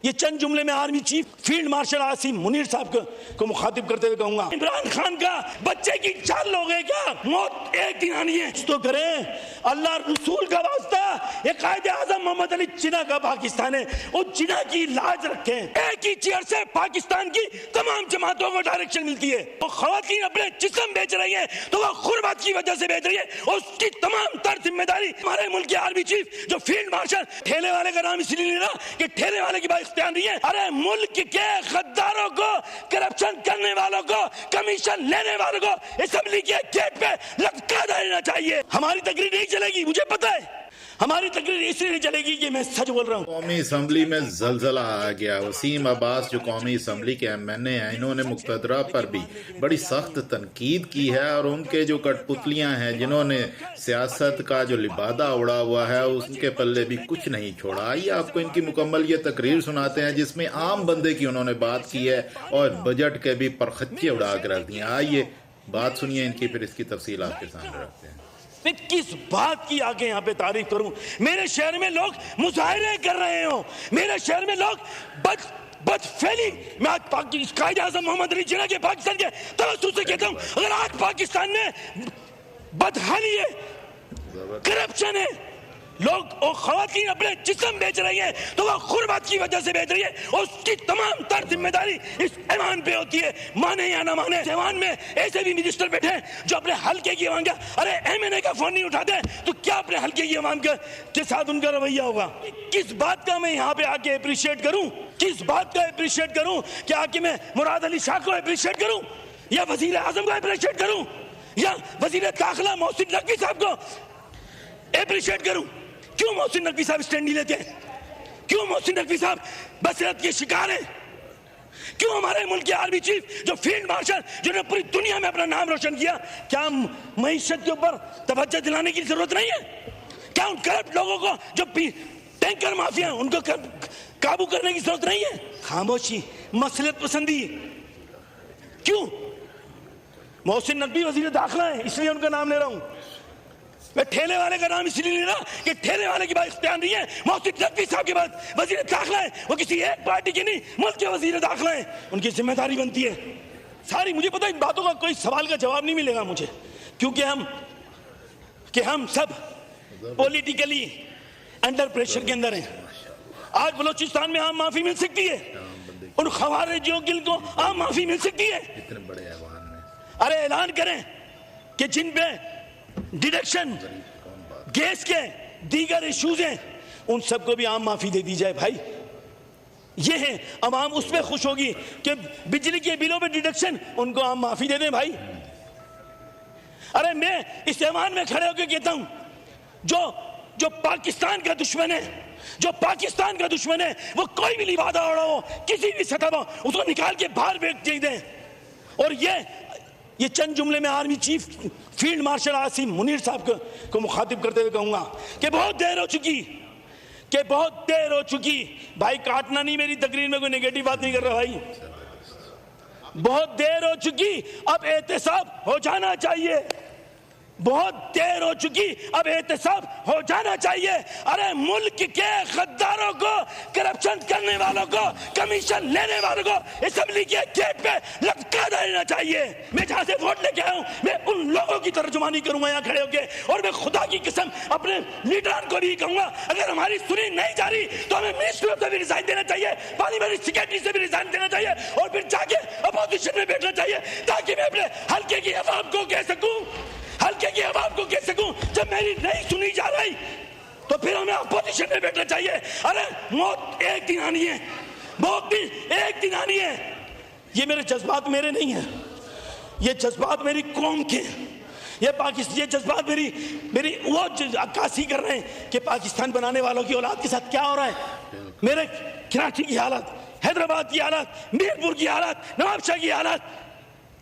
یہ چند جملے میں army chief field marshal Asim Munir صاحب کو مخاطب کرتے ہوئے کہوں گا، عمران خان کا بچے کی چال لوگے کیا؟ موت ایک دن آنی ہے، تو کریں اللہ رسول کا واسطہ۔ یہ قائد اعظم محمد علی جناح کا پاکستان ہے، اس جناح کی لاج رکھیں۔ ایک ہی چیئر سے پاکستان کی تمام جماعتوں کو ڈائریکشن ملتی ہے۔ وہ خواتین اپنے جسم بیچ رہی ہیں تو وہ غربت کی وجہ سے بیچ رہی ہے، اس کی تمام تر ذمہ داری ہمارے ملک کے آرمی چیف جو فیلڈ مارشل، ٹھیلے والے کا نام اس لیے لینا کہ ٹھیلے والے کی بات اختیار نہیں ہے، ارے ملک کے غداروں کو، کرپشن کرنے والوں کو، کمیشن لینے والوں کو اسمبلی کے گیٹ پہ لٹکا دینا چاہیے۔ ہماری تقریر نہیں چلے گی، مجھے پتہ ہے ہماری تقریر اس لیے نہیں چلے گی کہ میں سچ بول رہا ہوں۔ قومی اسمبلی میں زلزلہ آ گیا۔ وسیم عباس جو قومی اسمبلی کے ایم این اے ہیں، انہوں نے مقتدرہ پر بھی بڑی سخت تنقید کی ہے، اور ان کے جو کٹ پتلیاں ہیں جنہوں نے سیاست کا جو لبادہ اڑا ہوا ہے ان کے پلے بھی کچھ نہیں چھوڑا۔ آئیے آپ کو ان کی مکمل یہ تقریر سناتے ہیں جس میں عام بندے کی انہوں نے بات کی ہے اور بجٹ کے بھی پرخچے اڑا کے رکھ دیے۔ آئیے بات سنیے ان کی، پھر اس کی تفصیل آپ کے سامنے رکھتے ہیں۔ میں کس بات کی آگے یہاں پہ تعریف کروں؟ میرے شہر میں لوگ مظاہرے کر رہے ہوں، میرے شہر میں لوگ بد فعلی، میں آج قائد اعظم محمد علی جناح کے پاکستان کے توسط سے کہتا ہوں، اگر آج پاکستان میں بدحالی ہے، کرپشن ہے، لوگ اور خواتین اپنے جسم بیچ رہی ہیں تو وہ غربت کی وجہ سے بیچ رہی ہے، اس کی تمام تر ذمہ داری اس ایوان پہ ہوتی ہے، مانے یا نہ مانے۔ ایوان میں ایسے بھی منسٹر بیٹھے ہیں جو اپنے حلقے کی عوام کا، ارے ایم این اے کا فون نہیں اٹھاتے تو کیا اپنے حلقے کی عوام کے ساتھ ان کا رویہ ہوگا؟ کس بات کا میں یہاں پہ آ کے اپریشیٹ کروں؟ کس بات کا اپریشیٹ کروں؟ کہ آ کے میں مراد علی شاہ کو اپریشیٹ کروں، یا وزیر اعظم کو اپریشیٹ کروں، یا وزیر داخلہ محسن نقوی صاحب کو اپریشیٹ کروں؟ کیوں محسن نقوی صاحب اسٹینڈ نہیں لیتے ہیں؟ کیوں محسن نقوی صاحب بصیرت کے شکار ہیں؟ کیوں ہمارے ملک کے آرمی چیف جو فیلڈ مارشل جنہوں نے پوری دنیا میں اپنا نام روشن کیا، کیا معیشت کے اوپر توجہ دلانے کی ضرورت نہیں ہے؟ کیا ان کرپٹ لوگوں کو جو ٹینکر مافیا ہیں ان کو قابو کرنے کی ضرورت نہیں ہے؟ خاموشی، مصلحت پسندی۔ کیوں؟ محسن نقوی وزیر داخلہ ہیں اس لیے ان کا نام لے رہا ہوں، میں ٹھیلے والے کا نام اس لیے لینا کہ ٹھیلے والے کی بات اختیار نہیں ہے، محسن نقوی صاحب کے بعد وزیر داخلہ ہیں، وہ کسی ایک پارٹی کے نہیں ملک کے وزیر داخلہ ہیں، ان کی ذمہ داری بنتی ہے ساری۔ مجھے پتہ ان باتوں کا کوئی سوال کا جواب نہیں ملے گا مجھے، کیونکہ ہم سب پولیٹیکلی انڈر پریشر کے اندر ہیں۔ آج بلوچستان میں عام معافی مل سکتی ہے، ان خوارجیوں کو عام معافی مل سکتی ہے۔ ارے اعلان کریں کہ جن پہ ڈیڈکشن گیس کے دیگر ایشوز ہیں ان سب کو بھی عام معافی دے دی جائے۔ بھائی یہ ہے، عوام اس پہ خوش ہوگی کہ بجلی کے بلوں پہ ڈیڈکشن، ان کو عام معافی دے دیں بھائی۔ ارے میں اس ایوان میں کھڑے ہو کے کہتا ہوں جو پاکستان کا دشمن ہے، جو پاکستان کا دشمن ہے، وہ کوئی بھی لبادہ اڑا ہو کسی بھی سطح پر اس کو نکال کے باہر پھینک دیں۔ اور یہ چند جملے میں army chief field marshal Asim Munir صاحب کو مخاطب کرتے ہوئے کہوں گا کہ بہت دیر ہو چکی، بھائی کاٹنا نہیں، میری تقریر میں کوئی نیگیٹو بات نہیں کر رہا بھائی، بہت دیر ہو چکی، اب احتساب ہو جانا چاہیے، بہت دیر ہو چکی، اب احتساب ہو جانا چاہیے۔ ارے ملک کے غداروں کو، کرپشن کرنے والوں کو، کمیشن لینے والوں کو اسمبلی کے گیٹ پہ لٹکا دینا چاہیے۔ میں جہاں سے ووٹ لے کے آیا ہوں میں ان لوگوں کی ترجمانی کروں گا یہاں کھڑے ہو کے، اور میں خدا کی قسم اپنے لیڈران کو بھی کہوں گا اگر ہماری سنی نہیں جا رہی تو ہمیں منسٹری سے بھی ریزائن دینا چاہیے، پارلیمنٹ سیکریٹری سے بھی ریزائن دینا چاہیے، اور پھر جا کے اپوزیشن میں بیٹھنا چاہیے تاکہ میں اپنے حلقے کی عوام کو کہہ سکوں، حلقے کی عوام کو کہہ سکوں جب میری نہیں سنی جا رہی تو پھر ہمیں اپوزیشن میں بیٹھنا چاہیے۔ ارے موت ایک دن آنی ہے، موت بھی ایک دن آنی ہے۔ یہ میرے جذبات میرے نہیں ہیں، یہ جذبات میری قوم کے، یہ جذبات میری وہ عکاسی کر رہے ہیں کہ پاکستان بنانے والوں کی اولاد کے ساتھ کیا ہو رہا ہے۔ میرے کراچی کی حالت، حیدرآباد کی حالت، میرپور کی حالت، نواب شاہ کی حالت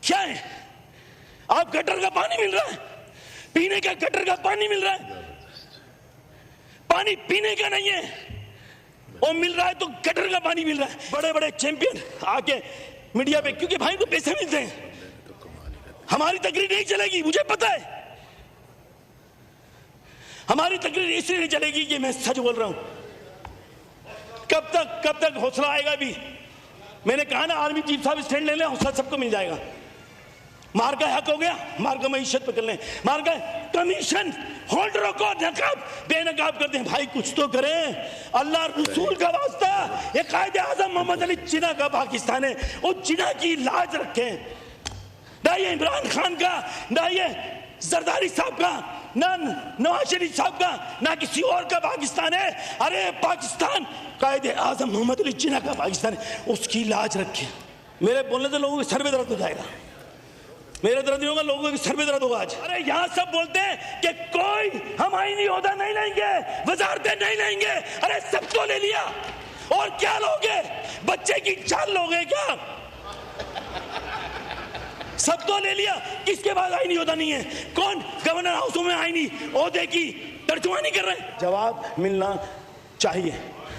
کیا ہے؟ آپ گٹر کا پانی مل رہا ہے، پینے کا گٹر کا پانی مل رہا ہے، پانی پینے کا نہیں ہے، وہ مل رہا ہے تو گٹر کا پانی مل رہا ہے۔ بڑے بڑے چیمپئن آ کے میڈیا پہ، کیونکہ بھائی کو پیسے ملتے ہیں، ہماری تقریر نہیں چلے گی، مجھے پتا ہے ہماری تقریر اس لیے نہیں چلے گی کہ میں سچ بول رہا ہوں۔ کب تک حوصلہ آئے گا؟ بھی میں نے کہا نا آرمی چیف صاحب اسٹینڈ لے لیں، حوصلہ سب کو مل جائے گا. مار کا حق ہو گیا، مار کا معیشت پہ کر لیں، مار کا کمیشن ہولڈروں کو نقاب بے نقاب کر دیں. بھائی کچھ تو کریں، اللہ رسول کا واسطہ. یہ قائد اعظم محمد علی جناح کا پاکستان ہے، وہ جناح کی لاج رکھیں. نہ یہ عمران خان کا، نہ یہ زرداری صاحب کا، نہ نواز شریف صاحب کا، نہ کسی اور کا پاکستان ہے. ارے پاکستان قائد اعظم محمد علی جناح کا پاکستان ہے، اس کی لاج رکھیں. میرے بولنے سے لوگوں کے سر میں درد ہو جائے گا، میرے درد نہیں ہوگا، لوگوں کے سر میں درد ہوگا آج. ارے یہاں سب بولتے ہیں کہ کوئی ہم آئینی عہدہ نہیں لیں گے، وزارتیں نہیں لیں گے. ارے سب کو لے لیا، اور کیا لوگے؟ بچے کی جان لوگے کیا؟ سب کو لے لیا، کس کے بعد آئینی عہدہ نہیں ہے؟ کون گورنر ہاؤسوں میں آئینی عہدے کی ترجمانی کر رہے ہیں؟ جواب ملنا چاہیے،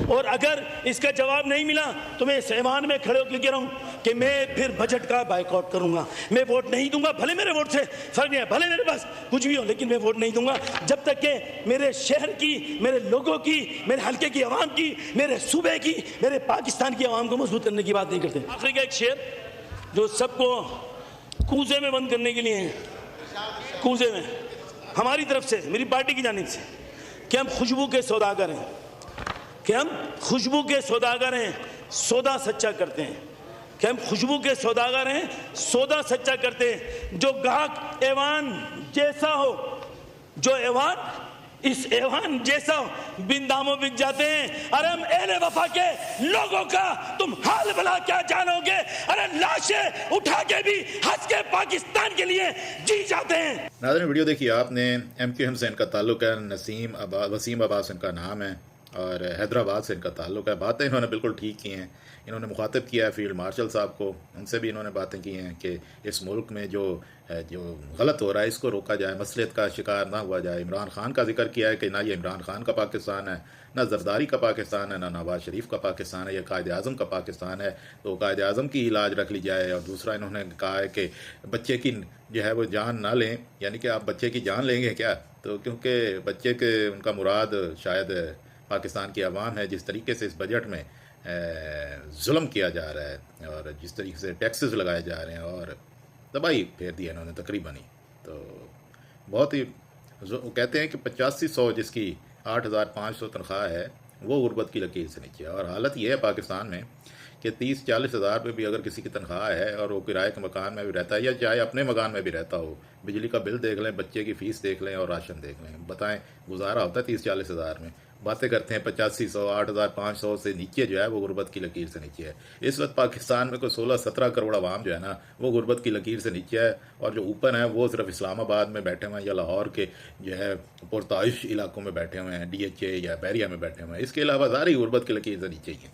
اور اگر اس کا جواب نہیں ملا تو میں اس ایوان میں کھڑے ہو کے کہہ رہا ہوں کہ میں پھر بجٹ کا بائیک آؤٹ کروں گا. میں ووٹ نہیں دوں گا، بھلے میرے ووٹ سے فرق نہیں ہے، بھلے میرے پاس کچھ بھی ہو، لیکن میں ووٹ نہیں دوں گا جب تک کہ میرے شہر کی، میرے لوگوں کی، میرے حلقے کی عوام کی، میرے صوبے کی، میرے پاکستان کی عوام کو مضبوط کرنے کی بات نہیں کرتے. آخری کا ایک شعر جو سب کو کوزے میں بند کرنے کے لیے ہیں، کوزے میں ہماری طرف سے، میری پارٹی کی جانب سے، کہ ہم خوشبو کے سوداگر ہیں، کہ ہم خوشبو کے سوداگر ہیں، سودا سچا کرتے ہیں. کہ ہم خوشبو کے سوداگر ہیں، سودا سچا کرتے ہیں. جو گاہک ایوان جیسا ہو، جو ایوان اس ایوان جیسا ہو، بن داموں بک جاتے ہیں. ارے ہم اہل وفا کے لوگوں کا تم حال بھلا کیا جانو گے؟ ارے لاشیں اٹھا کے بھی ہنس کے پاکستان کے لیے جی جاتے ہیں. ناظرین ویڈیو دیکھیے آپ نے. ایم کیو ایم سے ان کا تعلق ہے، وسیم عباس ان کا نام ہے، اور حیدرآباد سے ان کا تعلق ہے. باتیں انہوں نے بالکل ٹھیک کی ہیں. انہوں نے مخاطب کیا ہے فیلڈ مارشل صاحب کو، ان سے بھی انہوں نے باتیں کی ہیں کہ اس ملک میں جو غلط ہو رہا ہے اس کو روکا جائے، مصلیحت کا شکار نہ ہوا جائے. عمران خان کا ذکر کیا ہے کہ نہ یہ عمران خان کا پاکستان ہے، نہ زرداری کا پاکستان ہے، نہ نواز شریف کا پاکستان ہے، یہ قائد اعظم کا پاکستان ہے. تو قائد اعظم کی علاج رکھ لی جائے. اور دوسرا انہوں نے کہا ہے کہ بچے کی جو ہے وہ جان نہ لیں، یعنی کہ آپ بچے کی جان لیں گے کیا؟ تو کیونکہ بچے کے ان کا مراد شاید پاکستان کی عوام ہے. جس طریقے سے اس بجٹ میں ظلم کیا جا رہا ہے، اور جس طریقے سے ٹیکسز لگائے جا رہے ہیں، اور تباہی پھیر دی ہے انہوں نے تقریباً ہی. تو بہت ہی وہ کہتے ہیں کہ 8500 جس کی 8500 تنخواہ ہے وہ غربت کی لکیر سے نیچے ہے. اور حالت یہ ہے پاکستان میں کہ 30-40 ہزار پہ بھی اگر کسی کی تنخواہ ہے اور وہ کرائے کے مکان میں بھی رہتا ہے، یا چاہے اپنے مکان میں بھی رہتا ہو، بجلی کا بل دیکھ لیں، بچے کی فیس دیکھ لیں اور راشن دیکھ لیں، بتائیں گزارا ہوتا ہے 30-40 ہزار میں. باتیں کرتے ہیں 8500 8500 سے نیچے جو ہے وہ غربت کی لکیر سے نیچے ہے. اس وقت پاکستان میں کوئی 16-17 کروڑ عوام جو ہے نا وہ غربت کی لکیر سے نیچے ہے، اور جو اوپر ہیں وہ صرف اسلام آباد میں بیٹھے ہوئے ہیں یا لاہور کے جو ہے پرتعیش علاقوں میں بیٹھے ہوئے ہیں، DHA یا بحریہ میں بیٹھے ہوئے ہیں. اس کے علاوہ ساری غربت کی لکیر سے نیچے ہی ہیں.